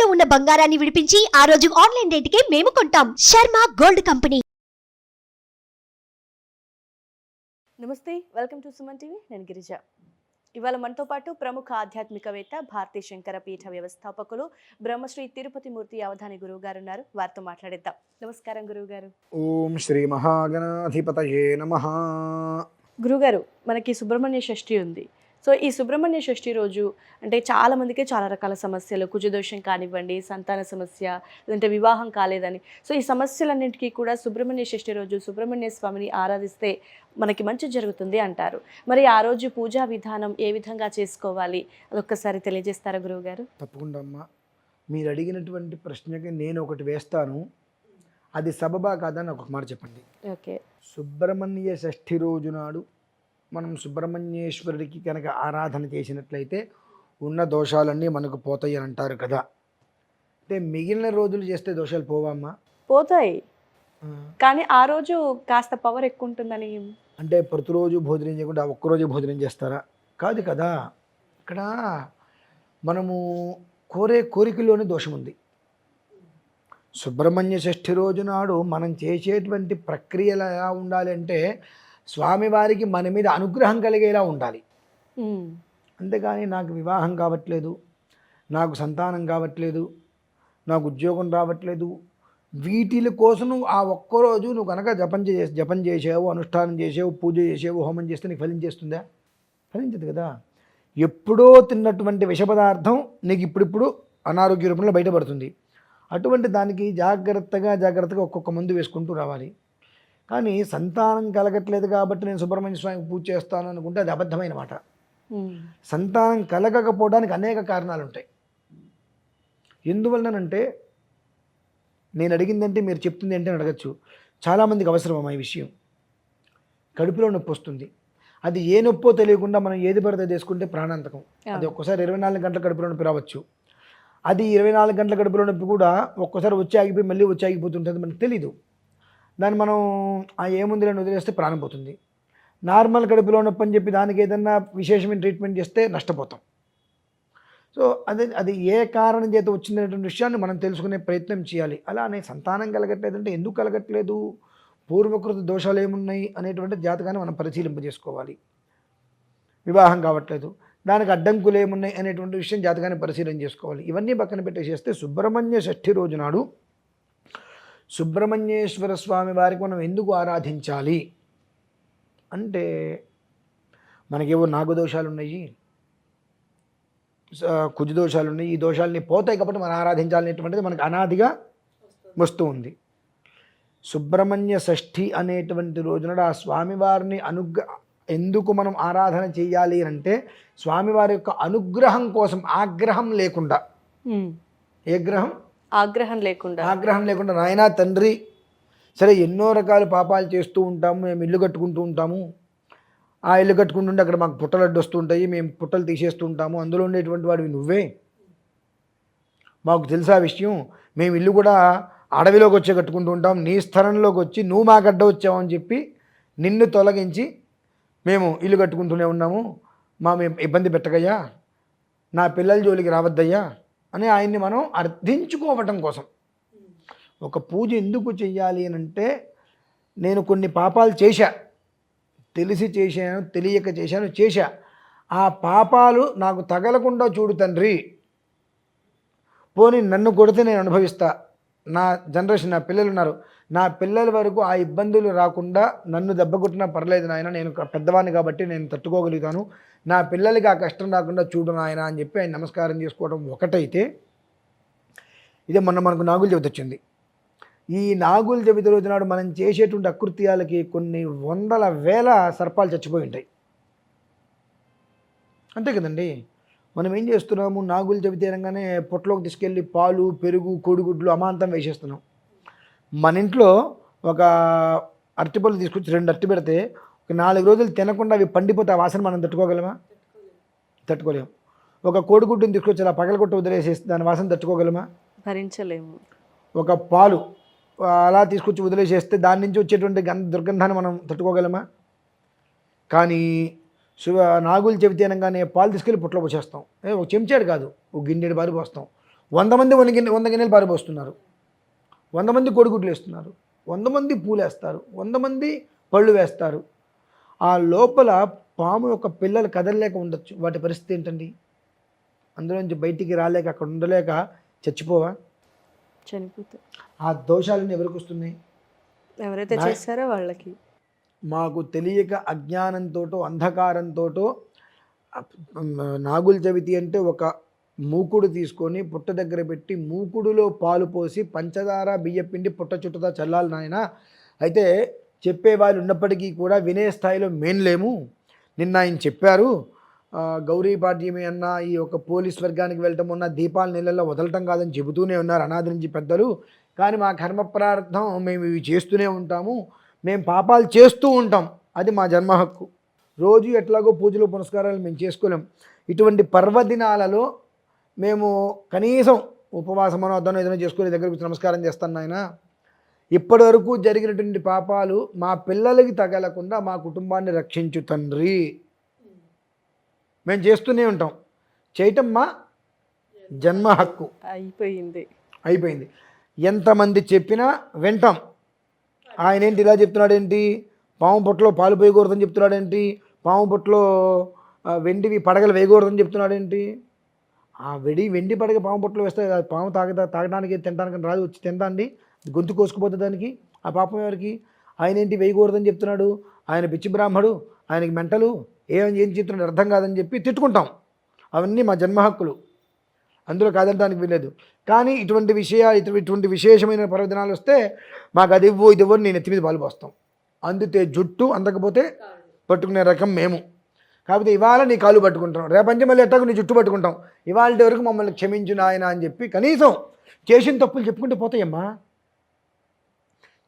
ఇంట్లో ఉన్న బంగారాన్ని విడిపించి ఆ రోజు ఆన్లైన్ రేటుకే మేము కొంటాం. Sharma gold company. నమస్తే, వెల్కమ్ టు సుమన్ టీవీ. నేను గిరిజ. ఇవాళ మనతో పాటు ప్రముఖ ఆధ్యాత్మికవేత్త, భారతీ శంకర పీఠ వ్యవస్థాపకులు, బ్రహ్మశ్రీ తిరుపతి మూర్తి అవధాని గురువు గారు ఉన్నారు. వారితో మాట్లాడేద్దాం. నమస్కారం గురువు గారు. ఓం శ్రీ మహాగణాధిపతయే నమః. గురుగారు, మనకి సుబ్రహ్మణ్య షష్ఠి ఉంది. సో ఈ సుబ్రహ్మణ్య షష్ఠి రోజు అంటే చాలా మందికి చాలా రకాల సమస్యలు, కుజదోషం కానివ్వండి, సంతాన సమస్య, లేదంటే వివాహం కాలేదని, సో ఈ సమస్యలన్నింటికీ కూడా సుబ్రహ్మణ్య షష్ఠి రోజు సుబ్రహ్మణ్య స్వామిని ఆరాధిస్తే మనకి మంచి జరుగుతుంది అంటారు. మరి ఆ రోజు పూజా విధానం ఏ విధంగా చేసుకోవాలి, అదొక్కసారి తెలియజేస్తారా గురువుగారు? తప్పకుండా అమ్మా. మీరు అడిగినటువంటి ప్రశ్నకి నేను ఒకటి వేస్తాను, అది సబబా కాదని ఒక మాట చెప్పండి. ఓకే. సుబ్రహ్మణ్య షష్ఠి రోజు నాడు మనం సుబ్రహ్మణ్యేశ్వరుడికి కనుక ఆరాధన చేసినట్లయితే ఉన్న దోషాలన్నీ మనకు పోతాయి అని అంటారు కదా. అంటే మిగిలిన రోజులు చేస్తే దోషాలు పోవమ్మా? పోతాయి, కానీ ఆ రోజు కాస్త పవర్ ఎక్కువ ఉంటుందని. అంటే ప్రతిరోజు భోజనం చేయకుండా ఒక్కరోజు భోజనం చేస్తారా? కాదు కదా. ఇక్కడ మనము కోరే కోరికలోనే దోషం ఉంది. సుబ్రహ్మణ్య షష్ఠి రోజు నాడు మనం చేసేటువంటి ప్రక్రియలు ఎలా ఉండాలి అంటే స్వామివారికి మన మీద అనుగ్రహం కలిగేలా ఉండాలి. అంతేగాని నాకు వివాహం కావట్లేదు, నాకు సంతానం కావట్లేదు, నాకు ఉద్యోగం రావట్లేదు, వీటిల కోసం నువ్వు ఆ ఒక్కరోజు నువ్వు కనుక జపం చేసావు, అనుష్ఠానం చేసావు, పూజ చేసావు, హోమం చేస్తే నీకు ఫలించేస్తుందా? ఫలించదు కదా. ఎప్పుడో తిన్నటువంటి విష పదార్థం నీకు ఇప్పుడిప్పుడు అనారోగ్య రూపంలో బయటపడుతుంది. అటువంటి దానికి జాగ్రత్తగా ఒక్కొక్క మందు వేసుకుంటూ రావాలి. కానీ సంతానం కలగట్లేదు కాబట్టి నేను సుబ్రహ్మణ్య స్వామికి పూజ చేస్తాను అనుకుంటే అది అబద్ధమైన మాట. సంతానం కలగకపోవడానికి అనేక కారణాలు ఉంటాయి. ఎందువలనంటే నేను అడిగిందంటే మీరు చెప్తుంది ఏంటని అడగచ్చు. చాలామందికి అవసరం ఈ విషయం. కడుపులో నొప్పి వస్తుంది, అది ఏ నొప్పో తెలియకుండా మనం ఏది పడితే తీసుకుంటే ప్రాణాంతకం. అది ఒక్కసారి 24 గంటల కడుపులో నొప్పి రావచ్చు. అది 24 గంటల కడుపులో నొప్పి కూడా ఒక్కసారి వచ్చి ఆగిపోయి మళ్ళీ వచ్చి ఆగిపోతుంటుంది, మనకు తెలీదు. దాన్ని మనం ఏముంది అని వదిలేస్తే ప్రాణం పోతుంది. నార్మల్ కడుపులో నొప్పి అని చెప్పి దానికి ఏదన్నా విశేషమైన ట్రీట్మెంట్ చేస్తే నష్టపోతాం. సో అది ఏ కారణం చేత వచ్చిందనేటువంటి విషయాన్ని మనం తెలుసుకునే ప్రయత్నం చేయాలి. అలానే సంతానం కలగట్లేదంటే ఎందుకు కలగట్లేదు, పూర్వకృత దోషాలు ఏమున్నాయి అనేటువంటి జాతకాన్ని మనం పరిశీలింపజేసుకోవాలి. వివాహం కావట్లేదు, దానికి అడ్డంకులు ఏమున్నాయి అనేటువంటి విషయం జాతకాన్ని పరిశీలన చేసుకోవాలి. ఇవన్నీ పక్కన పెట్టేసేస్తే సుబ్రహ్మణ్య షష్ఠి రోజు నాడు సుబ్రహ్మణ్యేశ్వర స్వామి వారికి మనం ఎందుకు ఆరాధించాలి అంటే, మనకేవో నాగదోషాలు ఉన్నాయి, కుజదోషాలు ఉన్నాయి, ఈ దోషాలని పోతాయి కాబట్టి మనం ఆరాధించాలనేటువంటిది మనకు అనాదిగా వస్తూ ఉంది. సుబ్రహ్మణ్య షష్ఠి అనేటువంటి రోజున ఆ స్వామివారిని ఎందుకు మనం ఆరాధన చేయాలి అంటే స్వామివారి యొక్క అనుగ్రహం కోసం, ఆగ్రహం లేకుండా. ఏ గ్రహం? ఆగ్రహం లేకుండా నాయనా తండ్రి, సరే ఎన్నో రకాల పాపాలు చేస్తూ ఉంటాము, మేము ఇల్లు కట్టుకుంటూ ఉంటాము, ఆ ఇల్లు కట్టుకుంటుంటే అక్కడ మాకు పుట్టలు అడ్డు వస్తూ ఉంటాయి, మేము పుట్టలు తీసేస్తూ ఉంటాము, అందులో ఉండేటువంటి వాడివి నువ్వే, మాకు తెలుసా విషయం, మేము ఇల్లు కూడా అడవిలోకి వచ్చి కట్టుకుంటూ ఉంటాం, నీ స్థలంలోకి వచ్చి నువ్వు మాకు అడ్డ వచ్చావని చెప్పి నిన్ను తొలగించి మేము ఇల్లు కట్టుకుంటూనే ఉన్నాము, మేము ఇబ్బంది పెట్టగయ్యా, నా పిల్లల జోలికి రావద్దయ్యా అని ఆయన్ని మనం అర్థించుకోవటం కోసం. ఒక పూజ ఎందుకు చెయ్యాలి అని అంటే, నేను కొన్ని పాపాలు చేశా, తెలిసి చేశాను, తెలియక చేశా, ఆ పాపాలు నాకు తగలకుండా చూడు తండ్రి, పోనీ నన్ను కొడితే నేను అనుభవిస్తా, నా జనరేషన్, నా పిల్లలు ఉన్నారు, నా పిల్లల వరకు ఆ ఇబ్బందులు రాకుండా నన్ను దెబ్బ కొట్టినా పర్లేదు నాయన, నేను పెద్దవాడిని కాబట్టి నేను తట్టుకోగలుగుతాను, నా పిల్లలకి ఆ కష్టం రాకుండా చూడు నాయన అని చెప్పి ఆయన నమస్కారం చేసుకోవడం ఒకటైతే, ఇదే మనకు నాగుల చవితి వచ్చింది. ఈ నాగుల చవితి రోజు నాడు మనం చేసేటువంటి అకృత్యాలకి కొన్ని వందల వేల సర్పాలు చచ్చిపోయి ఉంటాయి. అంతే కదండి. మనం ఏం చేస్తున్నాము, నాగుల చవితి అనగానే పొట్టలోకి తీసుకెళ్ళి పాలు, పెరుగు, కోడిగుడ్లు అమాంతం వేసేస్తున్నాం. మన ఇంట్లో ఒక అరటిపళ్ళు తీసుకొచ్చి 2 అరటి పెడితే ఒక 4 రోజులు తినకుండా అవి పండిపోతే ఆ వాసన మనం తట్టుకోగలమా? తట్టుకోలేము. ఒక కోడిగుడ్డుని తీసుకొచ్చి అలా పగలగొట్టి వదిలేసేసి దాని వాసన తట్టుకోగలమా? భరించలేము. ఒక పాలు అలా తీసుకొచ్చి వదిలేసేస్తే దాని నుంచి వచ్చేటువంటి దుర్గంధాన్ని మనం తట్టుకోగలమా? కానీ నాగుల చవితి అనగానే పాలు తీసుకెళ్ళి పుట్టలో పోసేస్తాం. ఒక చెంచాడు కాదు, ఒక గిన్నెడు బారి పోస్తాం. 100 మంది 100 గిన్నెలు పారిపోస్తున్నారు, 100 మంది కోడిగుడ్లు వేస్తున్నారు, 100 మంది పూలు వేస్తారు, 100 మంది పళ్ళు వేస్తారు. ఆ లోపల పాము యొక్క పిల్లలు కదలలేక ఉండొచ్చు. వాటి పరిస్థితి ఏంటండి? అందులోంచి బయటికి రాలేక అక్కడ ఉండలేక చచ్చిపోవా? చనిపోతాయి. ఆ దోషాలన్నీ ఎవరికి వస్తున్నాయి? ఎవరైతే చేస్తారో వాళ్ళకి. మాకు తెలియక అజ్ఞానంతోటో అంధకారంతోటో నాగుల చవితి అంటే ఒక మూకుడు తీసుకొని పుట్ట దగ్గర పెట్టి మూకుడులో పాలు పోసి పంచదార బియ్యపిండి పుట్ట చుట్టదా చల్లాలి నాయన. అయితే చెప్పేవాళ్ళు ఉన్నప్పటికీ కూడా వినే స్థాయిలో మేన్లేము. నిన్న ఆయన చెప్పారు, గౌరీపాడ్యమి అన్న ఈ యొక్క పోలీస్ వర్గానికి వెళ్ళటం ఉన్న దీపాల నెలల్లో వదలటం కాదని చెబుతూనే ఉన్నారు అనాది నుంచి పెద్దలు. కానీ మా కర్మ ప్రార్థం మేము ఇవి చేస్తూనే ఉంటాము, మేము పాపాలు చేస్తూ ఉంటాం, అది మా జన్మ హక్కు. రోజు ఎట్లాగో పూజలు పునస్కారాలు మేము చేసుకోలేం. ఇటువంటి పర్వదినాలలో మేము కనీసం ఉపవాసమనో అద్దనో ఏదైనా చేసుకుని దగ్గరకు నమస్కారం చేస్తాను నాయన. ఇప్పటి వరకు జరిగినటువంటి పాపాలు మా పిల్లలకి తగలకుండా మా కుటుంబాన్ని రక్షించు తండ్రి. మేము చేస్తూనే ఉంటాం, చేయటం మా జన్మ హక్కు. అయిపోయింది. ఎంతమంది చెప్పినా వింటాం. ఆయన ఏంటి ఇలా చెప్తున్నాడేంటి, పాము పొట్టలో పాలు పోయకూడదని చెప్తున్నాడేంటి, పాము పొట్టలో వెండివి పడగలు వేయకూడదని చెప్తున్నాడేంటి? ఆ వెండి పడగ పాము పొట్టలో వేస్తే పాము తాగడానికి తినడానికి రాదు, వచ్చి తింటా అండి, గొంతు కోసుకుపోతుంది దానికి. ఆ పాపం ఎవరికి? ఆయన ఏంటి వేయకూడదని చెప్తున్నాడు, ఆయన పిచ్చి బ్రాహ్మడు, ఆయనకి మెంటలు, ఏం చెప్తున్నాడు అర్థం కాదని చెప్పి తిట్టుకుంటాం. అవన్నీ మా జన్మ హక్కులు, అందులో కాదనడానికి వీలేదు. కానీ ఇటువంటి విశేషమైన పర్వదినాలు వస్తే మాకు అది ఇవ్వు ఇది ఇవ్వని నేను ఎత్తి మీద పాలు పోస్తాం. అందితే జుట్టు, అందకపోతే పట్టుకునే రకం మేము. కాకపోతే ఇవాళ నీ కాలు పట్టుకుంటాం, రేపంచి మళ్ళీ ఎట్టాకు నీ జుట్టు పట్టుకుంటాం. ఇవాళ వరకు మమ్మల్ని క్షమించు నాయన అని చెప్పి కనీసం చేసిన తప్పులు చెప్పుకుంటూ పోతాయమ్మా.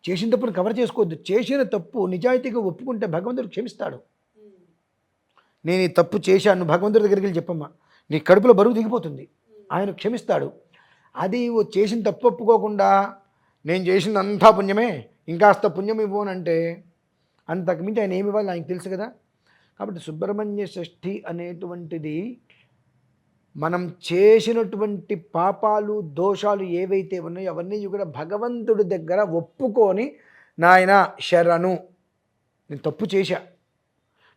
చేసిన తప్పును కవర్ చేసుకోవద్దు. చేసిన తప్పు నిజాయితీగా ఒప్పుకుంటే భగవంతుడు క్షమిస్తాడు. నేను ఈ తప్పు చేశాను, భగవంతుడి దగ్గరికి వెళ్ళి చెప్పమ్మా, నీ కడుపులో బరువు దిగిపోతుంది, ఆయన క్షమిస్తాడు. అది చేసిన తప్పు ఒప్పుకోకుండా నేను చేసింది అంతా పుణ్యమే, ఇంకాస్త పుణ్యం ఇవ్వనంటే అంతకుమించి ఆయన ఏమి ఇవ్వాలి ఆయనకు తెలుసు కదా. కాబట్టి సుబ్రహ్మణ్య షష్ఠి అనేటువంటిది మనం చేసినటువంటి పాపాలు దోషాలు ఏవైతే ఉన్నాయో అవన్నీ కూడా భగవంతుడి దగ్గర ఒప్పుకొని, నాయన శరణు, నేను తప్పు చేశా,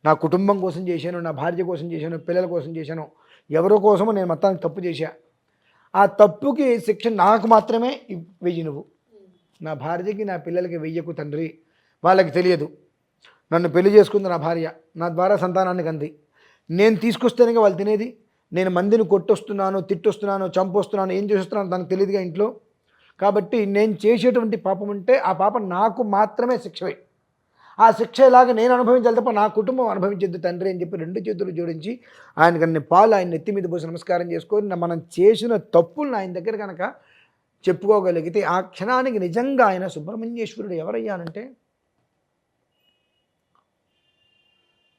నా కుటుంబం కోసం చేశాను, నా భార్య కోసం చేశాను, పిల్లల కోసం చేశాను, ఎవరో కోసమో నేను మొత్తానికి తప్పు చేశా. ఆ తప్పుకి శిక్ష నాకు మాత్రమే వెయ్యి, నువ్వు నా భార్యకి నా పిల్లలకి వెయ్యకు తండ్రి. వాళ్ళకి తెలియదు, నన్ను పెళ్లి చేసుకుంది నా భార్య, నా ద్వారా సంతానానికి అంది, నేను తీసుకొస్తేనే వాళ్ళు తినేది. నేను మందిని కొట్టొస్తున్నాను, తిట్టొస్తున్నాను, చంపొస్తున్నాను, ఏం చేస్తున్నాను దానికి తెలియదుగా ఇంట్లో. కాబట్టి నేను చేసేటువంటి పాపం ఉంటే ఆ పాపం నాకు మాత్రమే శిక్షవే. ఆ శిక్ష ఇలాగా నేను అనుభవించాలి తప్ప నా కుటుంబం అనుభవించద్దు తండ్రి అని చెప్పి 2 చేతులు జోడించి ఆయనకు అన్ని పాలు ఆయన నెత్తి మీద పోసి నమస్కారం చేసుకొని మనం చేసిన తప్పులను ఆయన దగ్గర కనుక చెప్పుకోగలిగితే ఆ క్షణానికి నిజంగా ఆయన సుబ్రహ్మణ్యేశ్వరుడు ఎవరయ్యానంటే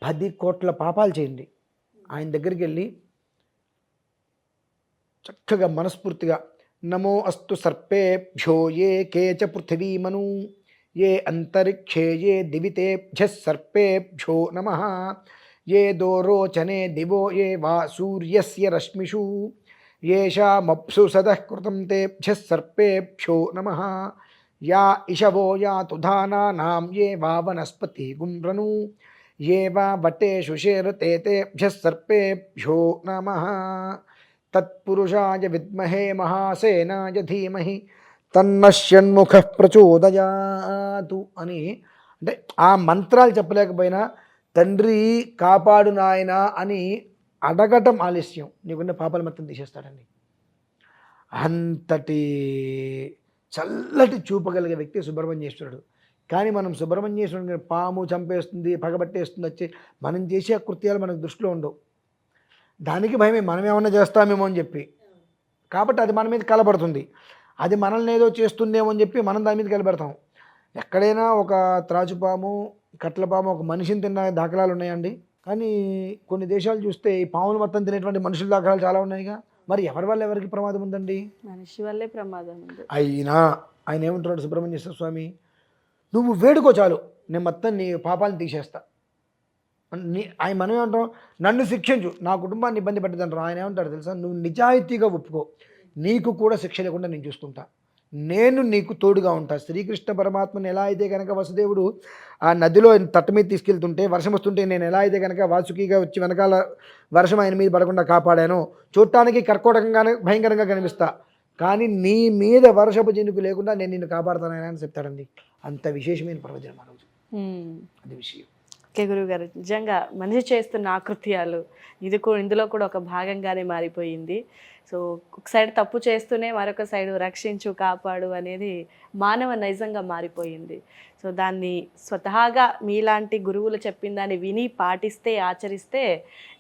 10 కోట్ల పాపాలు చేయండి, ఆయన దగ్గరికి వెళ్ళి చక్కగా మనస్ఫూర్తిగా నమో అస్తు సర్పేభ్యో ఏ కేచ పృథివీమను ఏ అంతరిక్షే ఏ దివితేభ్య సర్పేభ్యో నమః ఏ దోరోచనే దివో ఏ వా సూర్యస్య రశ్మిషు ఏషామప్సు సదః కృతం తేభ్య సర్పేభ్యో నమః యా ఇషవో యాతు ధానానాం ఏ వా వనస్పతి గుండ్రను ఏ వా వటేషు శేరతే తేభ్య సర్పేభ్యో నమః తత్పురుషాయ విద్మహే మహాసేనాయ ధీమహి తన్నశ్యన్ముఖ ప్రచోదయాతు అని. అంటే ఆ మంత్రాలు చెప్పలేకపోయినా తండ్రి కాపాడు నాయన అని అడగటం ఆలస్యం నీకున్న పాపాల మొత్తం తీసేస్తాడండి. అంతటి చల్లటి చూపగలిగే వ్యక్తి సుబ్రహ్మణ్యేశ్వరుడు. కానీ మనం సుబ్రహ్మణ్యేశ్వరుడిని పాము చంపేస్తుంది, పగబట్టేస్తుంది వచ్చి మనం చేసే కృత్యాలు మనకు దృష్టిలో ఉండవు. దానికి భయమే, మనం ఏమన్నా చేస్తామేమో అని చెప్పి. కాబట్టి అది మన మీద కలబడుతుంది, అది మనల్ని ఏదో చేస్తుందేమో అని చెప్పి మనం దాని మీద కలబెడతాం. ఎక్కడైనా ఒక త్రాచుపాము, కట్లపాము ఒక మనిషిని తిన్న దాఖలాలు ఉన్నాయండి. కానీ కొన్ని దేశాలు చూస్తే ఈ పాములు మొత్తం తినేటువంటి మనుషుల దాఖలాలు చాలా ఉన్నాయిగా. మరి ఎవరి వల్ల ఎవరికి ప్రమాదం ఉందండి? మనిషి వల్లే ప్రమాదం ఉంది. అయినా ఆయన ఏమంటున్నాడు సుబ్రహ్మణ్యేశ్వర స్వామి, నువ్వు వేడుకో చాలు, నేను మొత్తం నీ పాపాలను తీసేస్తా. ఆయన మనం ఏమంటాం, నన్ను శిక్షించు, నా కుటుంబాన్ని ఇబ్బంది పెట్టదంటారు. ఆయన ఏమంటాడు తెలుసా, నువ్వు నిజాయితీగా ఒప్పుకో, నీకు కూడా శిక్ష లేకుండా నేను చూసుకుంటా, నేను నీకు తోడుగా ఉంటా. శ్రీకృష్ణ పరమాత్మని ఎలా అయితే కనుక వసుదేవుడు ఆ నదిలో తట్ట మీద తీసుకెళ్తుంటే వర్షం వస్తుంటే నేను ఎలా అయితే కనుక వాసుకిగా వచ్చి వెనకాల వర్షం ఆయన మీద పడకుండా కాపాడానో, చూడటానికి కర్కోటకంగానే భయంకరంగా కనిపిస్తా, కానీ నీ మీద వర్షపు చినుకు లేకుండా నేను నిన్ను కాపాడుతానని అని చెప్తాడండి. అంత విశేషమైన ప్రవచనం ఆ రోజు. అది విషయం. ఓకే గురువుగారు, నిజంగా మనిషి చేస్తున్న ఆకృత్యాలు ఇందులో కూడా ఒక భాగంగానే మారిపోయింది. సో ఒక సైడ్ తప్పు చేస్తూనే మరొక సైడు రక్షించు కాపాడు అనేది మానవ నైజంగా మారిపోయింది. సో దాన్ని స్వతహాగా మీలాంటి గురువులు చెప్పిన దాన్ని విని పాటిస్తే ఆచరిస్తే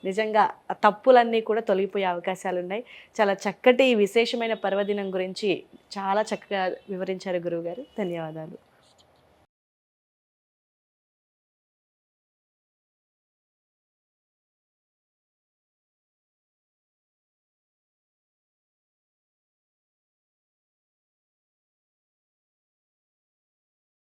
నిజంగా ఆ తప్పులన్నీ కూడా తొలగిపోయే అవకాశాలు ఉన్నాయి. చాలా చక్కటి విశేషమైన పర్వదినం గురించి చాలా చక్కగా వివరించారు గురువుగారు. ధన్యవాదాలు.